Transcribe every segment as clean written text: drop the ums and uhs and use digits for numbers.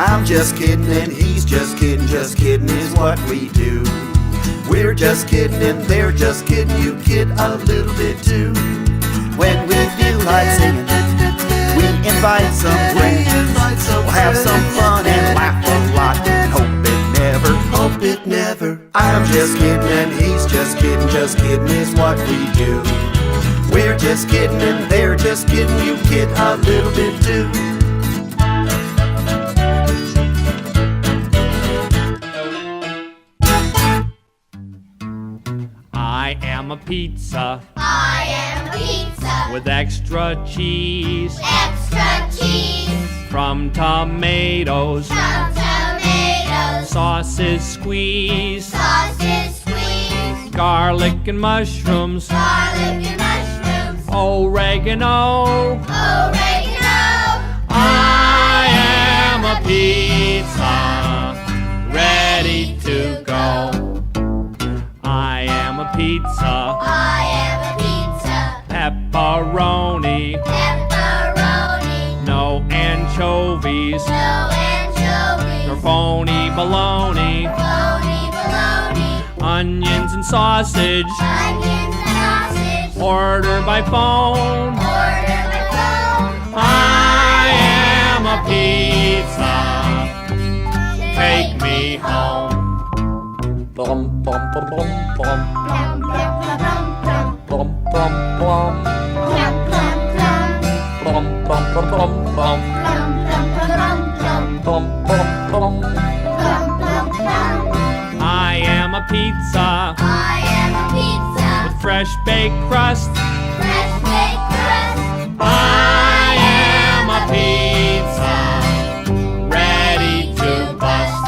I'm just kidding and he's just kidding is what we do. We're just kidding and they're just kidding, you kid a little bit too. When we feel like singing, we invite some friends. We'll have some fun and laugh a lot and hope it never. I'm just kidding and he's just kidding is what we do. We're just kidding and they're just kidding, you kid a little bit too. I am a pizza. I am a pizza With extra cheese. extra cheese From tomatoes. from tomatoes, Sauces squeezed. sausage squeeze, Garlic and mushrooms. garlic and mushrooms, Oregano. oregano. I am a pizza, ready to go. I am a pizza, I am a pizza, pepperoni, pepperoni, no anchovies, no anchovies, nor phony bologna, bologna, bologna, onions and sausage, onions and sausage. order by phone. Order by phone. I am a pizza, take me home. Blum, blum, blum, blum, blum. Plum, plum, plum, plum, Blum, blum, blum. plum, plum, plum, Blum, blum, blum, blum, blum. plum, plum, plum, plum, Blum, blum, blum. plum, plum, plum. I am a pizza I am a pizza, with fresh baked crust. fresh baked crust. I am a pizza, ready to bust.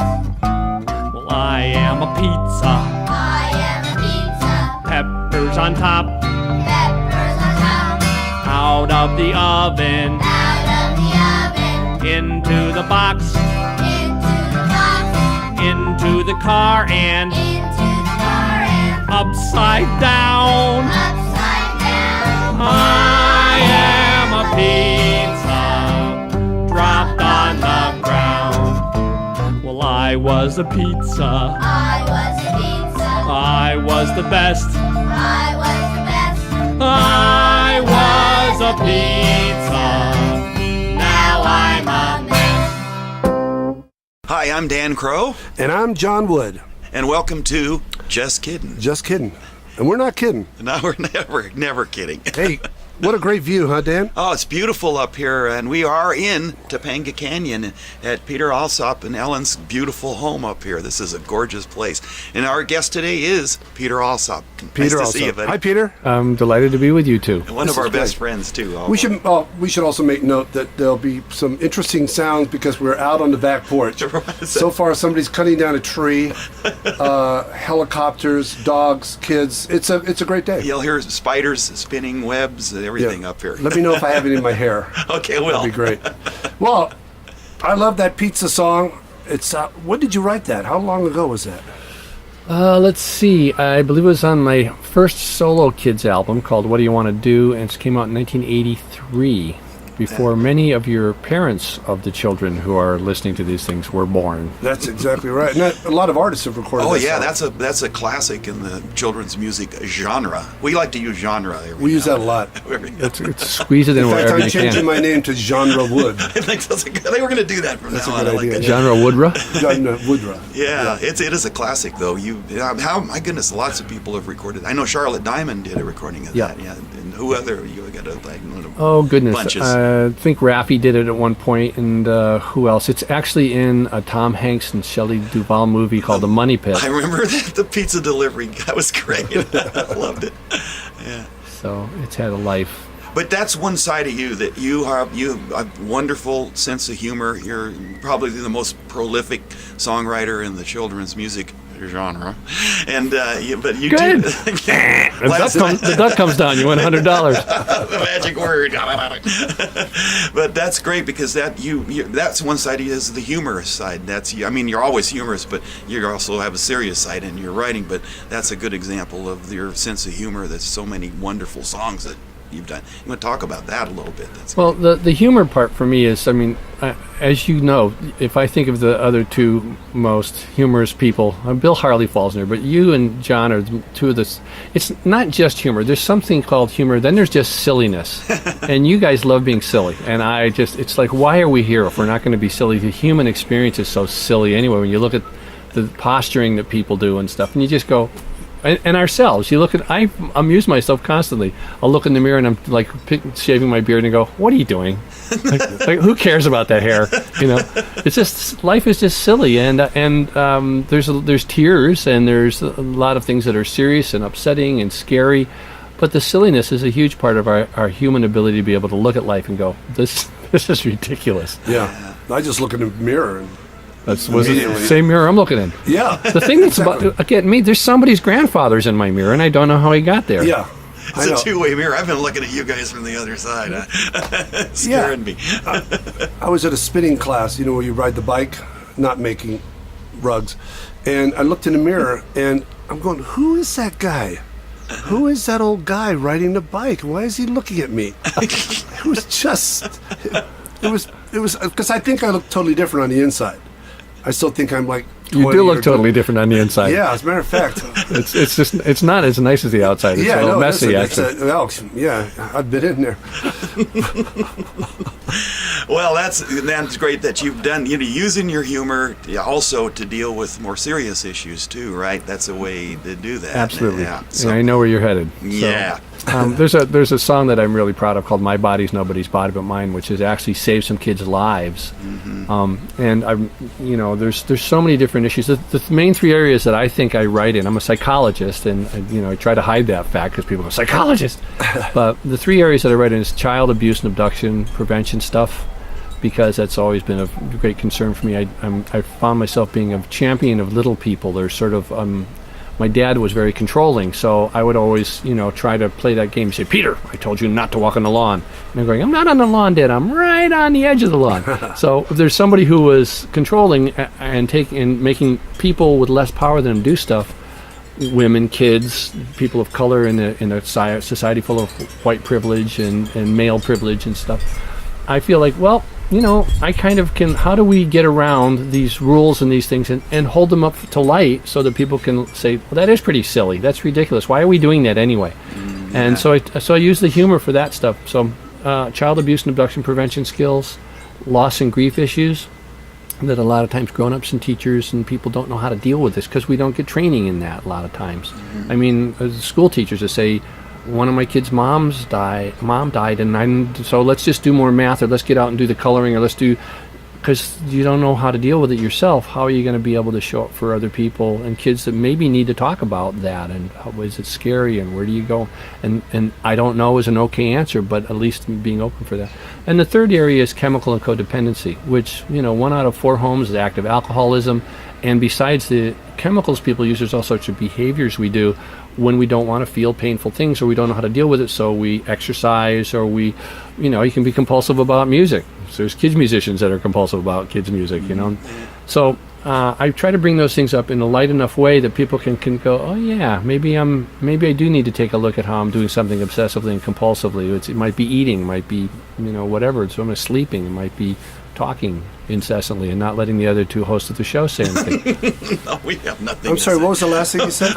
Well, I am a pizza, I am a pizza, peppers on top, peppers on top, out of the oven, out of the oven, into the box, into the box, into the car, and into the car and upside down. upside down. I am a pizza, dropped on the ground. Well, I was a pizza, I was a pizza, I was the best. I was the best. I was a pizza, now I'm a mess. Hi, I'm Dan Crow, And I'm John Wood. and welcome to Just Kiddin'. Just kidding. And we're not kidding. No, we're never kidding. Hey, what a great view, huh, Dan? Oh, it's beautiful up here, and we are in Topanga Canyon at Peter Alsop and Ellen's beautiful home up here. This is a gorgeous place. And our guest today is Peter Alsop. Peter nice to see you, Alsop. buddy. Hi, Peter. I'm delighted to be with you two. And one This of our is best great. friends, too. We should also make note that there'll be some interesting sounds because we're out on the back porch. So far, somebody's cutting down a tree, helicopters, dogs, kids. It's a great day. You'll hear spiders spinning webs and everything Yeah. up here. Let me know if I have any in my hair. Okay, well. That'd be great. Well, I love that pizza song. It's when did you write that? How long ago was that? Let's see. I believe it was on my first solo kids album called What Do You Want to Do? And it came out in 1983, before many of your parents of the children who are listening to these things were born. That's exactly right. And a lot of artists have recorded Oh that yeah, song. that's a classic in the children's music genre. We like to use genre. We use that a lot. It's squeeze it in, In fact, wherever I'm you changing can. my name to Genre Wood. I think they were going to do that from That's now a on. good I like idea. that. Genre Woodruff? Genre Woodra. Yeah, it is a classic though. How my goodness, lots of people have recorded. I know Charlotte Diamond did a recording of Yeah. that. Yeah, and who other you got a like Oh, goodness. bunches. I think Raffi did it at one point, and who else? It's actually in a Tom Hanks and Shelley Duvall movie called The Money Pit. I remember that the pizza delivery. That was great. I loved it. Yeah. So it's had a life. But that's one side of you that you have a wonderful sense of humor. You're probably the most prolific songwriter in the children's music genre, and but you Good. do. The duck comes down. You win $100. The magic word. But that's great because that's one side is the humorous side. I mean, you're always humorous, but you also have a serious side in your writing. But that's a good example of your sense of humor. There's so many wonderful songs that you've done. You want to talk about that a little bit? That's Well, the humor part for me is, I mean, as you know, if I think of the other two most humorous people, Bill Harley falls in there, but you and John are two of the. It's not just humor. There's something called humor. Then there's just silliness, and you guys love being silly. And it's like, why are we here if we're not going to be silly? The human experience is so silly anyway. When you look at the posturing that people do and stuff, and you just go. And ourselves, you look at, I amuse myself constantly. I'll look in the mirror and I'm like shaving my beard and go, what are you doing? like, who cares about that hair? You know, it's just, life is just silly. And there's tears and there's a lot of things that are serious and upsetting and scary. But the silliness is a huge part of our human ability to be able to look at life and go, this is ridiculous. Yeah. I just look in the mirror and Was it the same mirror I'm looking in? yeah. The thing that's about getting me, there's somebody's grandfather's in my mirror, and I don't know how he got there. Yeah. It's a two-way mirror. I've been looking at you guys from the other side. It's scaring me. I was at a spinning class, you know, where you ride the bike, not making rugs. And I looked in the mirror and I'm going, who is that guy? Who is that old guy riding the bike? Why is he looking at me? It was just, it was, because I think I look totally different on the inside. I still think I'm like 20 You do look or totally different on the inside. Yeah, as a matter of fact. It's just, it's not as nice as the outside. It's a little messy, actually. Yeah, I've been in there. Well, that's great that you've done, using your humor also to deal with more serious issues too, right? That's a way to do that. Absolutely. Yeah. Yeah, I know where you're headed. Yeah. There's a song that I'm really proud of called "My Body's Nobody's Body But Mine," which has actually saved some kids' lives. And I'm, there's so many different issues. The main three areas that I think I write in. I'm a psychologist, and I try to hide that fact because people go psychologist. But the three areas that I write in is child abuse and abduction prevention stuff, because that's always been a great concern for me. I found myself being a champion of little people. They're sort of my dad was very controlling, so I would always, try to play that game. Say, Peter, I told you not to walk on the lawn. And I'm going, I'm not on the lawn, Dad. I'm right on the edge of the lawn. So if there's somebody who was controlling and making people with less power than him do stuff, women, kids, people of color in a society full of white privilege and male privilege and stuff, I feel like, well, I kind of can, how do we get around these rules and these things and hold them up to light so that people can say, well, that is pretty silly. That's ridiculous. Why are we doing that anyway? And so I use the humor for that stuff. So child abuse and abduction prevention skills, loss and grief issues that a lot of times grown-ups and teachers and people don't know how to deal with this because we don't get training in that a lot of times. I mean, as school teachers that say, one of my kids' mom died, and so let's just do more math, or let's get out and do the coloring, or because you don't know how to deal with it yourself. How are you going to be able to show up for other people and kids that maybe need to talk about that, and how is it scary, and where do you go? And I don't know is an okay answer, but at least being open for that. And the third area is chemical and codependency, which 1 out of 4 homes is active alcoholism. And besides the chemicals people use, there's all sorts of behaviors we do when we don't want to feel painful things or we don't know how to deal with it. So we exercise, or you can be compulsive about music. So there's kids musicians that are compulsive about kids music, So I try to bring those things up in a light enough way that people can go, oh yeah, maybe I do need to take a look at how I'm doing something obsessively and compulsively. It might be eating, it might be whatever. So I'm sleeping, it might be talking incessantly and not letting the other two hosts of the show say anything. No, we have nothing. I'm sorry, what was the last thing you said?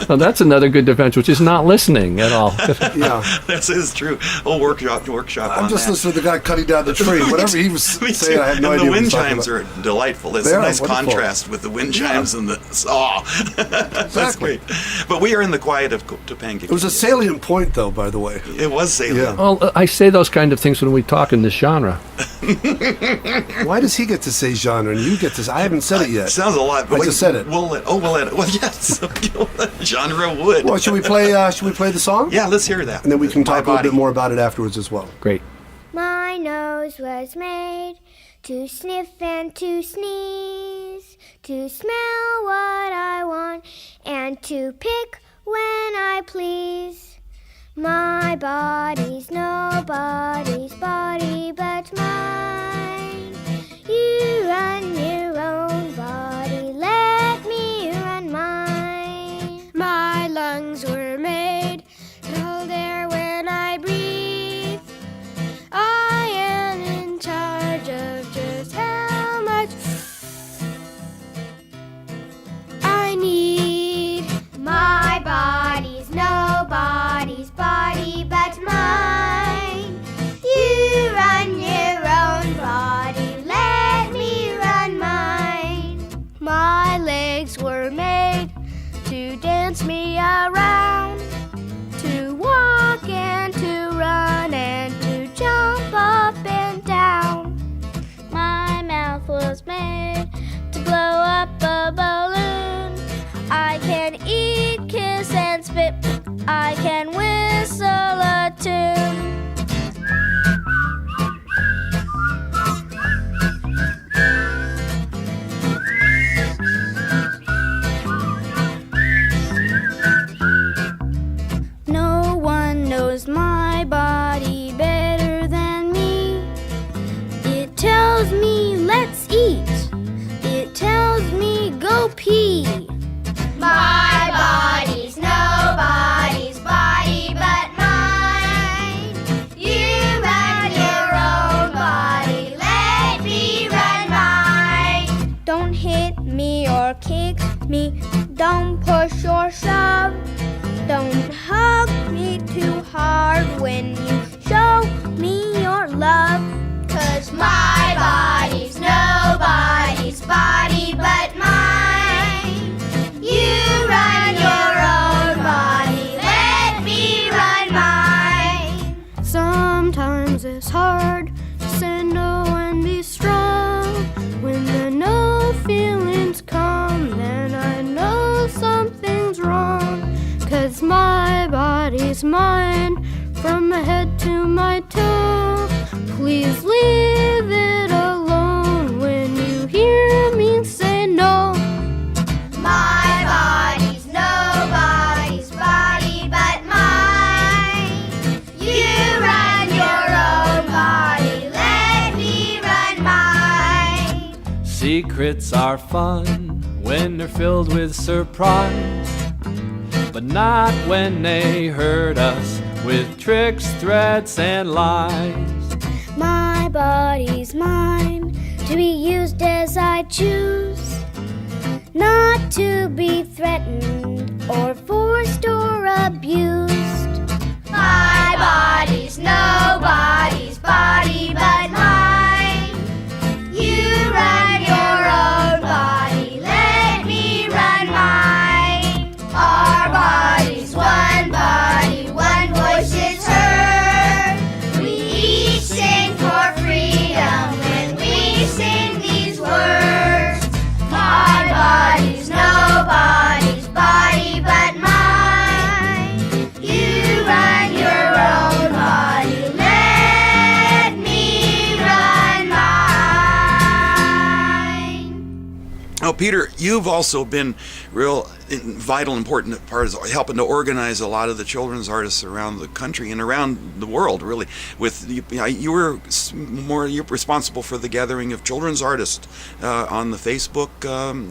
Well, that's another good defense, which is not listening at all. Yeah. This is true. We'll workshop I'm on just that. listening to the guy cutting down the tree. Whatever he was saying, I have no and idea the what he wind was talking chimes about. are delightful. It's They a are nice wonderful. contrast with the wind chimes and the saw. That's Exactly. great. But we are in the quiet of Topanga. It was a salient point, though, by the way. It was salient. Yeah. Well, I say those kind of things when we talk in this genre. Why does he get to say genre and you get to say? I haven't said it yet. Sounds a lot. I just said it. We'll let it. Well, yes. Genre would. Well, should we play the song? Yeah, let's hear that. And then we can My talk a little Body. bit more about it afterwards as well. Great. My nose was made to sniff and to sneeze, to smell what I want and to pick when I please. My body's nobody's body but mine. You run your own body, let me run mine. My lungs were made to hold air when I or kick me. Don't push or shove. Don't hug me too hard when you show me your love. 'Cause my body's nobody's body but mine. You run your own body, let me run mine. Sometimes it's hard to say no and be strong. When the no feelings come, then I know something's wrong. 'Cause my body's mine, from my head to my toe. Please leave it alone when you hear me say no. My body's nobody's body but mine. You run your own body, let me run mine. Secrets are fun when they're filled with surprise, but not when they hurt us with tricks, threats, and lies. My body's mine, to be used as I choose, not to be threatened or forced or abused. My body's nobody's body but mine. You run your own body, let me run mine. Our body's one body, one voice is heard. We each sing for freedom when we sing these words. My body's nobody's body but mine. You run your own body, let me run mine. Oh, Peter, you've also been real vital, important part of helping to organize a lot of the children's artists around the country and around the world, really. With you're responsible for the gathering of children's artists on the Facebook.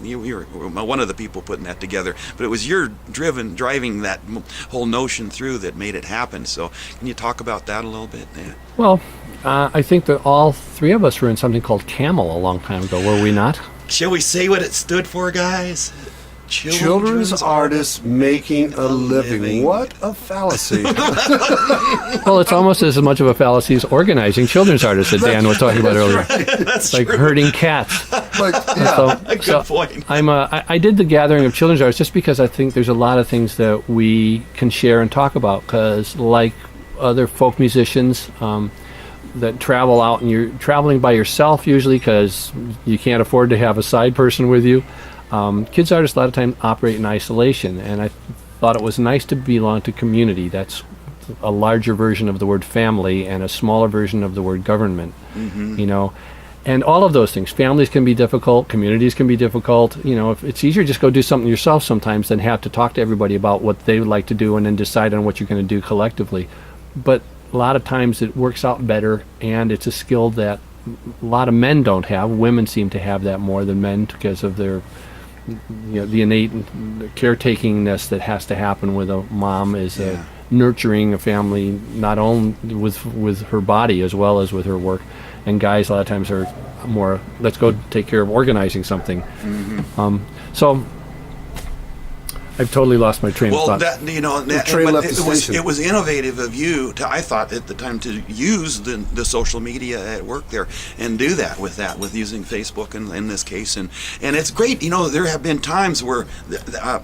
You're one of the people putting that together, but it was your driving that whole notion through that made it happen. So, can you talk about that a little bit? Yeah. Well, I think that all three of us were in something called CAMEL a long time ago, were we not? Shall we say what it stood for, guys? Children's artists making a living. What a fallacy. Well, it's almost as much of a fallacy as organizing children's artists that Dan was talking about earlier. That's Like true. herding cats. Like, yeah. Good point. I did the gathering of children's artists just because I think there's a lot of things that we can share and talk about, because like other folk musicians that travel out, and you're traveling by yourself usually because you can't afford to have a side person with you. Kids artists a lot of times operate in isolation, and I thought it was nice to belong to community. That's a larger version of the word family and a smaller version of the word government. You know, and all of those things. Families can be difficult, communities can be difficult. You know, if it's easier to just go do something yourself sometimes than have to talk to everybody about what they would like to do and then decide on what you're going to do collectively. But a lot of times it works out better, and it's a skill that a lot of men don't have. Women seem to have that more than men because of their, you know, the innate caretakingness that has to happen with a mom is nurturing a family, not only with her body as well as with her work. And guys a lot of times are more, let's go take care of organizing something. So I've totally lost my train of thought. That, you know, that, train but left the station. it was innovative of you, I thought at the time, to use the social media at work there and do that with using Facebook in this case. And it's great. You know, there have been times where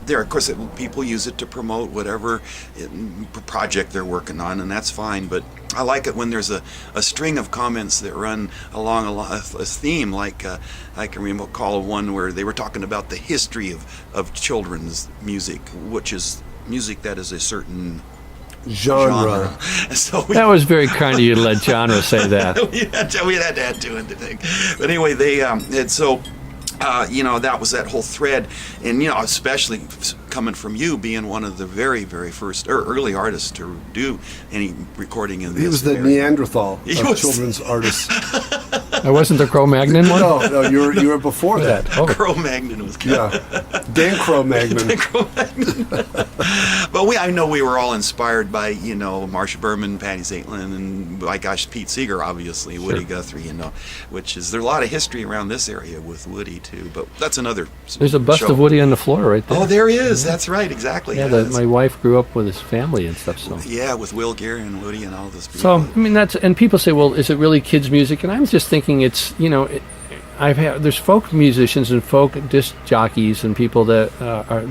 there, of course, people use it to promote whatever project they're working on, and that's fine. But I like it when there's a string of comments that run along a theme, like I can recall one where they were talking about the history of children's music, which is music that is a certain genre. So that was very kind of you to let genre say that. we had to add to it, I think. But anyway, they and so you know, that was that whole thread, and you know, especially coming from you being one of the very, very first or early artists to do any recording in this. He was the area. Neanderthal of children's artists. I wasn't the Cro-Magnon one? No, you were before that. Oh. Cro-Magnon was good. Yeah, Dan Cro-Magnon. But I know we were all inspired by, Marsha Berman, Patti Zaitlin, and my gosh, Pete Seeger, obviously, Woody Guthrie, which is, there's a lot of history around this area with Woody too, but that's another There's a bust show. of Woody on the floor right there. Oh, there he is. That's right, exactly. Yeah, my wife grew up with his family and stuff, so. Yeah, with Will Geary and Woody and all this. So, I mean, and people say, well, is it really kids' music? And I'm just thinking it's, there's folk musicians and folk disc jockeys and people that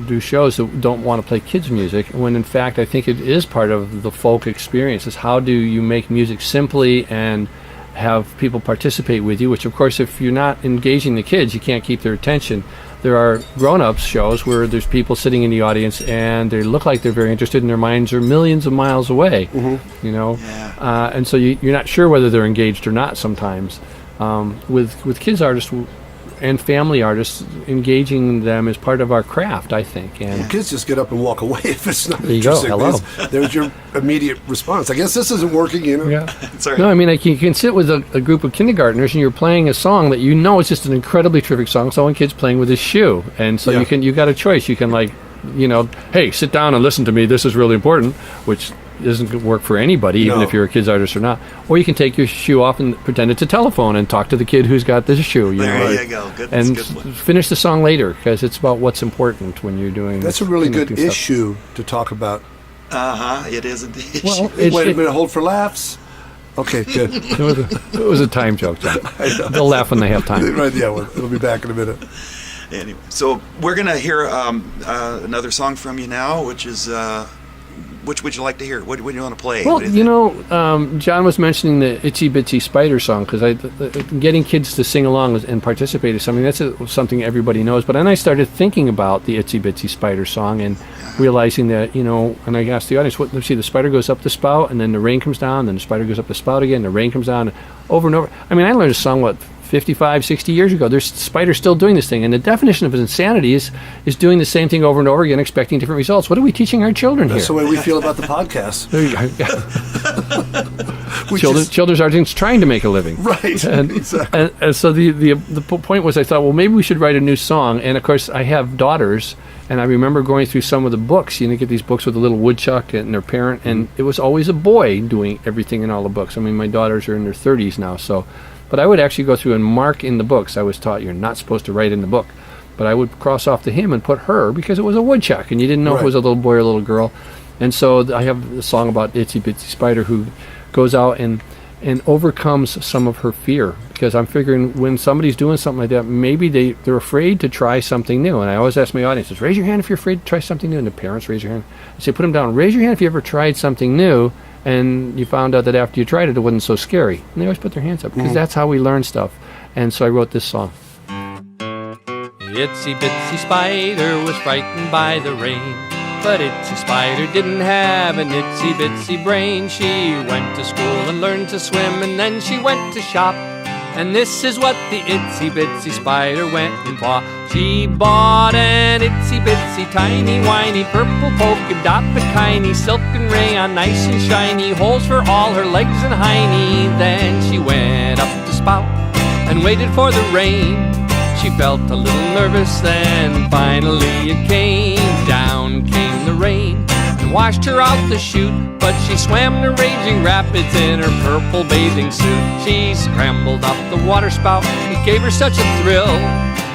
do shows that don't want to play kids' music, when in fact I think it is part of the folk experience, is how do you make music simply and have people participate with you, which of course if you're not engaging the kids, you can't keep their attention. There are grown-ups shows where there's people sitting in the audience and they look like they're very interested and their minds are millions of miles away, Yeah. and so you're not sure whether they're engaged or not sometimes. With kids artists and family artists, engaging them is part of our craft, I think. And Kids just get up and walk away if it's not There you go. interesting. Hello. There's your immediate response. I guess this isn't working, Yeah. Sorry. No, I mean, you can sit with a group of kindergartners and you're playing a song that is just an incredibly terrific song. So one kid's playing with his shoe, and so Yeah. you got a choice. You can hey, sit down and listen to me. This is really important, which doesn't work for anybody, even No. if you're a kid's artist or not. Or you can take your shoe off and pretend it's a telephone and talk to the kid who's got this shoe. There you go. Good. And That's a good one. finish the song later, because it's about what's important when you're doing. That's a this really good connecting stuff. issue to talk about. It is indeed. Well, Wait a minute, hold for laughs. Okay, good. it was a time joke, John. They'll laugh when they have time. Right, yeah, it'll be back in a minute. Anyway, so we're gonna hear another song from you now, which is which would you like to hear? What do you want to play? Well, What do you think? John was mentioning the Itsy Bitsy Spider song, because getting kids to sing along and participate is something something everybody knows. But then I started thinking about the Itsy Bitsy Spider song and realizing that, and I asked the audience, let's see, the spider goes up the spout and then the rain comes down, then the spider goes up the spout again, the rain comes down, over and over. I mean, I learned a song, 55, 60 years ago. There's spiders still doing this thing, and the definition of insanity is doing the same thing over and over again, expecting different results. What are we teaching our children That's the here? way we feel about the podcast. Children's artists trying to make a living. Right, And, exactly. and so the point was, I thought, well, maybe we should write a new song. And of course, I have daughters, and I remember going through some of the books. You get these books with a little woodchuck and their parent, and it was always a boy doing everything in all the books. I mean, my daughters are in their 30s now, so. But I would actually go through and mark in the books. I was taught you're not supposed to write in the book. But I would cross off the him and put her, because it was a woodchuck, and you didn't know if it was a little boy or a little girl. And so I have a song about Itsy Bitsy Spider who goes out and overcomes some of her fear. Because I'm figuring when somebody's doing something like that, maybe they're afraid to try something new. And I always ask my audiences, raise your hand if you're afraid to try something new. And the parents raise your hand. I say, put them down. Raise your hand if you ever tried something new and you found out that after you tried it, it wasn't so scary. And they always put their hands up, because that's how we learn stuff. And so I wrote this song. Itsy bitsy spider was frightened by the rain, but Itsy Spider didn't have an itsy bitsy brain. She went to school and learned to swim, and then she went to shop. And this is what the Itsy Bitsy Spider went and bought. She bought an itsy bitsy tiny whiny purple polka dot bikini, silk and rayon, nice and shiny, holes for all her legs and hiney. Then she went up the spout and waited for the rain. She felt a little nervous, then finally it came. Down came the rain and washed her out the chute, but she swam the raging rapids in her purple bathing suit. She scrambled up the water spout, it gave her such a thrill.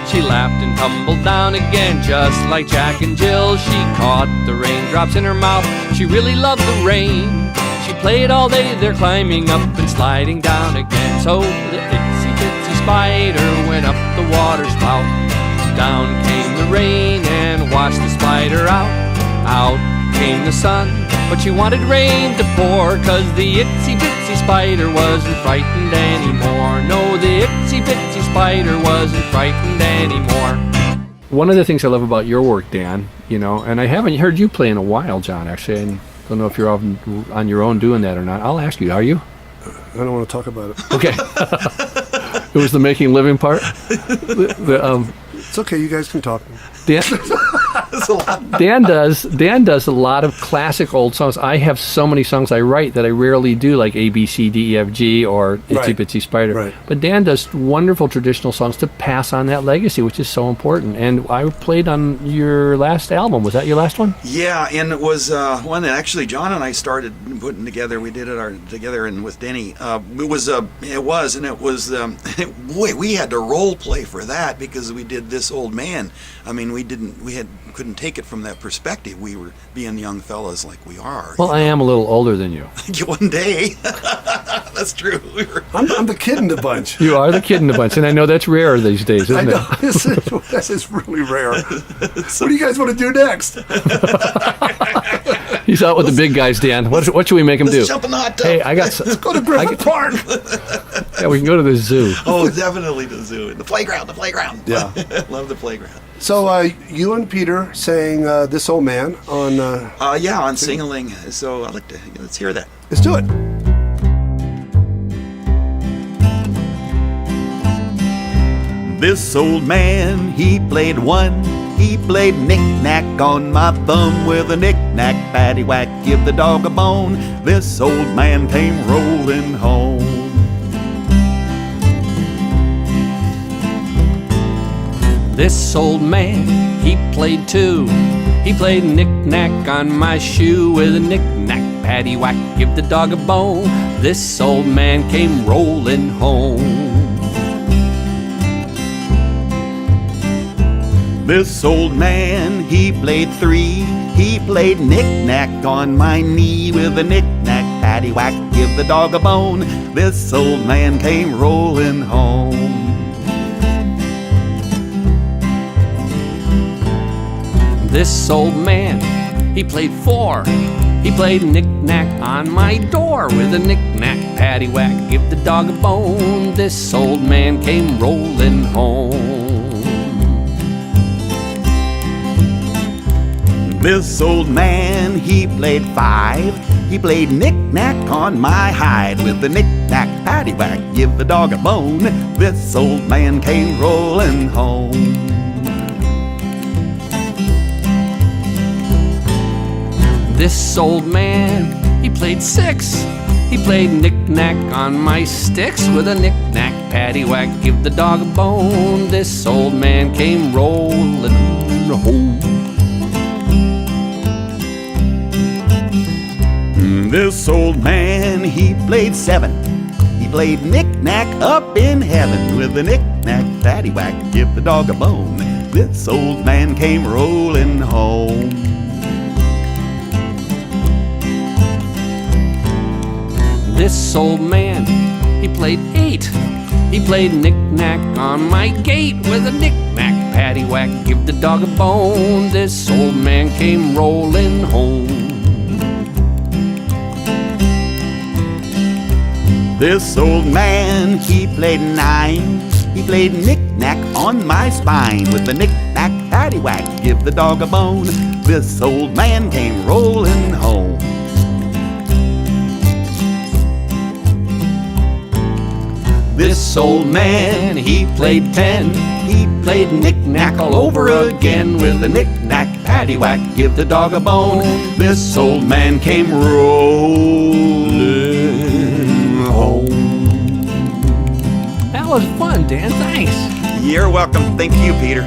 She laughed and tumbled down again, just like Jack and Jill. She caught the raindrops in her mouth, she really loved the rain. She played all day there, climbing up and sliding down again. So the Itsy Bitsy Spider went up the water spout. Down came the rain and washed the spider out. Out came the sun, but she wanted rain to pour, 'cause the Itsy Bitsy Spider wasn't frightened anymore. No, the Itsy Bitsy Spider wasn't frightened anymore. One of the things I love about your work, Dan, and I haven't heard you play in a while, John, actually, and don't know if you're on your own doing that or not. I'll ask you, are you? I don't want to talk about it. Okay. It was the making living part. It's okay, you guys can talk. Dan, It's a lot. Dan does a lot of classic old songs. I have so many songs I write that I rarely do, like A, B, C, D, E, F, G, or Itsy Right. Bitsy Spider. Right. But Dan does wonderful traditional songs to pass on that legacy, which is so important. And I played on your last album. Was that your last one? Yeah, and it was one that actually John and I started putting together. We did it together and with Denny. Boy, we had to role play for that because we did This Old Man. I mean, couldn't take it from that perspective. We were being young fellas like we are. Well, I am a little older than you. One day. That's true. I'm the kid in the bunch. You are the kid in the bunch, and I know that's rare these days, I isn't know. it? This is really rare. What do you guys want to do next? He's out with the big guys, Dan. What should we make him do? Let's jump in the hot tub. Hey, I got. Go to Griffith Park. Yeah, we can go to the zoo. Oh, definitely the zoo. The playground. Yeah. Love the playground. So you and Peter sang This Old Man on... On Sing-a-Ling. So let's hear that. let's do it. This old man, he played one. He played knick-knack on my thumb with a knick-knack, paddywhack, give the dog a bone. This old man came rolling home. This old man, he played too. He played knick-knack on my shoe with a knick-knack, paddywhack, give the dog a bone. This old man came rolling home. This old man, he played three. He played knick-knack on my knee with a knick-knack, paddywhack, give the dog a bone. This old man came rolling home. This old man, he played four. He played knick-knack on my door with a knick-knack, paddywhack, give the dog a bone. This old man came rolling home. This old man, he played five. He played knick-knack on my hide with the knick-knack, paddywhack, give the dog a bone. This old man came rolling home. This old man, he played six. He played knick-knack on my sticks with a knick-knack, paddywhack, give the dog a bone. This old man came rolling home. This old man, he played seven. He played knick-knack up in heaven with a knick-knack, paddywhack, give the dog a bone. This old man came rolling home. This old man, he played eight. He played knick-knack on my gate with a knick-knack, paddywhack, give the dog a bone. This old man came rolling home. This old man, he played nine. He played knick-knack on my spine with the knick-knack, paddywhack, give the dog a bone. This old man came rolling home. This old man, he played 10. He played knick-knack all over again with a knick-knack, paddywhack, give the dog a bone. This old man came rolling home. That was fun, Dan. Thanks. You're welcome. Thank you, Peter.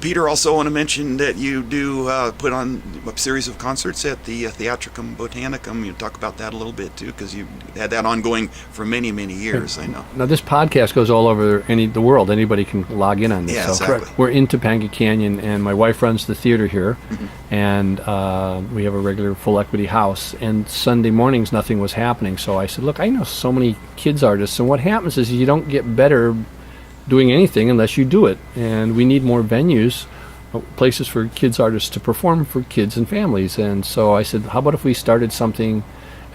Peter, also want to mention that you do put on a series of concerts at the Theatricum Botanicum. You talk about that a little bit, too, because you had that ongoing for many, many years, I know. Now, this podcast goes all over the world. Anybody can log in on this. Yeah, so exactly. we're in Topanga Canyon, and my wife runs the theater here, and we have a regular full equity house. And Sunday mornings, nothing was happening. So I said, look, I know so many kids artists, and what happens is you don't get better doing anything unless you do it, and we need more venues, places for kids artists to perform for kids and families. And so I said, how about if we started something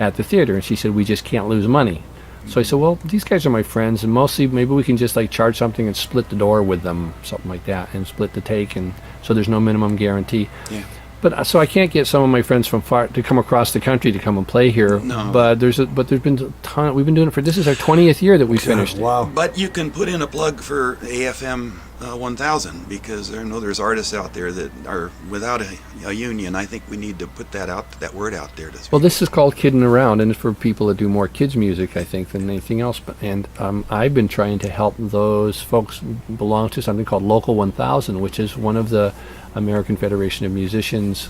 at the theater? And she said, we just can't lose money. So I said, well, these guys are my friends, and mostly maybe we can just like charge something and split the door with them, something like that, and split the take, and so there's no minimum guarantee. Yeah. But so I can't get some of my friends from far to come across the country to come and play here. No. But there's been a ton. We've been doing it for, this is our 20th year that we finished. Wow. But you can put in a plug for AFM 1000, because I know there's artists out there that are without a union. I think we need to put that word out there. Well, this is called Kiddin' Around, and it's for people that do more kids music, I think, than anything else. And I've been trying to help those folks belong to something called Local 1000, which is one of the American Federation of Musicians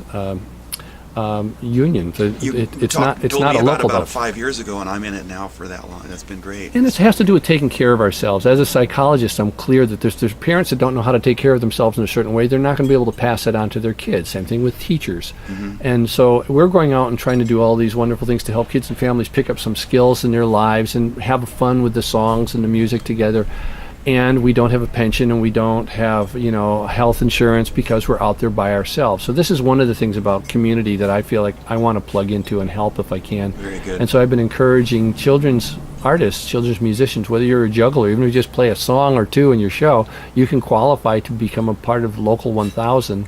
union. It's not a local. About 5 years ago, and I'm in it now for that long. That's been great. And it has to do with taking care of ourselves. As a psychologist, I'm clear that there's parents that don't know how to take care of themselves in a certain way. They're not going to be able to pass that on to their kids. Same thing with teachers. And so we're going out and trying to do all these wonderful things to help kids and families pick up some skills in their lives and have fun with the songs and the music together. And we don't have a pension, and we don't have, health insurance because we're out there by ourselves. So this is one of the things about community that I feel like I want to plug into and help if I can. Very good. And so I've been encouraging children's artists, children's musicians, whether you're a juggler, even if you just play a song or two in your show, you can qualify to become a part of Local 1000,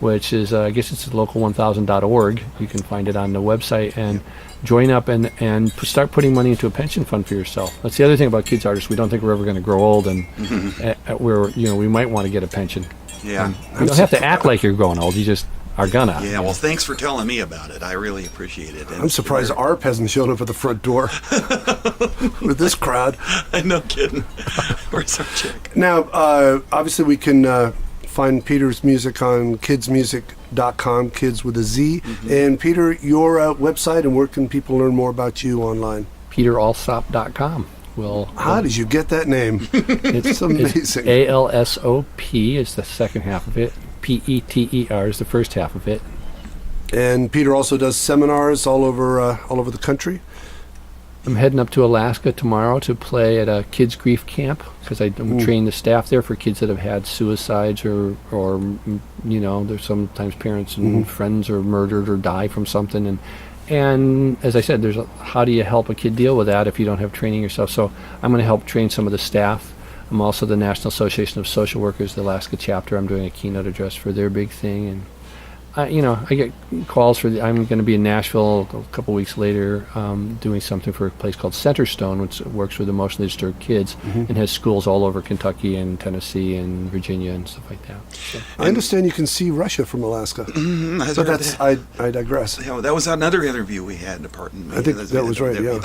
which is, I guess it's local1000.org. You can find it on the website and join up and start putting money into a pension fund for yourself. That's the other thing about kids artists. We don't think we're ever going to grow old, and we might want to get a pension. Yeah. You don't have to act like you're growing old. You just are gonna. Yeah, well, thanks for telling me about it. I really appreciate it. And I'm surprised ARP hasn't shown up at the front door with this crowd. No kidding. Where's our check? Now, obviously, we can find Peter's music on KidzMusic.com, kids with a Z. And Peter, your website, and where can people learn more about you online? PeterAlsop.com. How did you get that name? It's amazing. It's ALSOP is the second half of it. PETER is the first half of it. And Peter also does seminars all over the country. I'm heading up to Alaska tomorrow to play at a kids grief camp because I train the staff there for kids that have had suicides or there's sometimes parents and friends are murdered or die from something, and as I said, there's how do you help a kid deal with that if you don't have training yourself? So I'm going to help train some of the staff. I'm also the National Association of Social Workers, the Alaska chapter. I'm doing a keynote address for their big thing, and I get calls for I'm going to be in Nashville a couple weeks later doing something for a place called Centerstone, which works with emotionally disturbed kids and has schools all over Kentucky and Tennessee and Virginia and stuff like that. So. I understand you can see Russia from Alaska. But I digress. Yeah, that was another interview we had in I think that was right, yeah.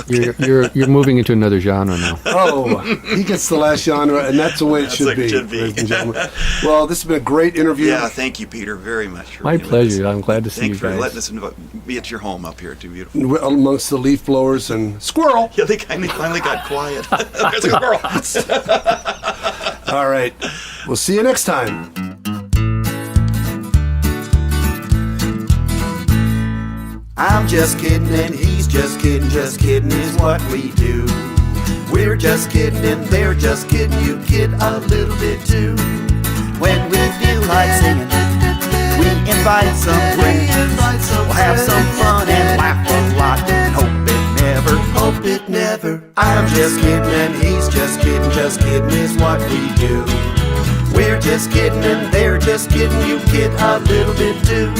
You're moving into another genre now. Oh, he gets the last genre, and that's the way it should be, ladies and gentlemen. Well, this has been a great interview. Yeah, thank you, Peter, very much. My pleasure. I'm glad to see you guys. Thanks for letting us be at your home up here. Too beautiful. Amongst the leaf blowers and squirrel. Yeah, they finally got quiet. There's a squirrel. All right. We'll see you next time. I'm just kidding and he's just kidding is what we do. We're just kidding and they're just kidding, you kid a little bit too. When we feel like singing, we invite some friends. We'll have some fun and laugh a lot and hope it never. I'm just kidding and he's just kidding is what we do. We're just kidding and they're just kidding, you kid a little bit too.